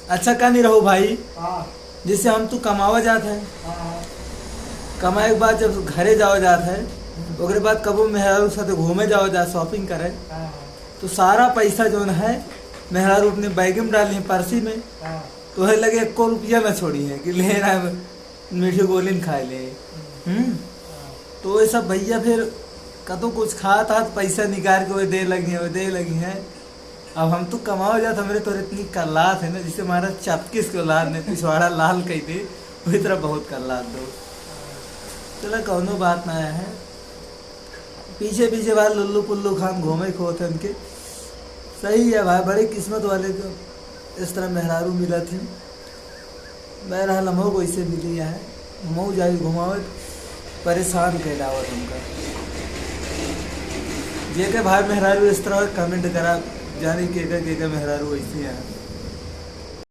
अच्छा का नहीं रहो भाई, हाँ जिससे हम तो कमावा जाते हैं, हाँ कमाए के बाद जब घरे जाओ जाते है, ओकरे बाद कबो मेहरारू साथ घूमे जाओ जा शॉपिंग करे, हाँ तो सारा पैसा जो है मेहरारू अपने बैग में डाली है, पर्सी में। हाँ तो है लगे 1 रुपया न छोड़ी है कि ले ना मीठी गोली खाए ले। तो ये सब भैया फिर कतो कुछ खा था तो पैसा निकाल के वो दे लगी है। अब हम तो कमाओ जाते, हमारे तो इतनी कल्लात है ना, जिसे हमारा चपकिस के औलाद ने पिछवाड़ा लाल कही थी, वही तरह बहुत कल्लात दो। चलो कौनो बात ना है, पीछे पीछे भाई लुल्लू पुल्लू खान घूमे खोते उनके, सही है भाई, बड़ी किस्मत वाले को इस तरह मेहरारू मिला थी। बहरहाल हम को इसे मिली है, मऊ जाए घुमावत परेशान कहलावत हमका। जे के भाई मेहरारू इस तरह कमेंट करा जाने के मेहरारू ऐसे हैं।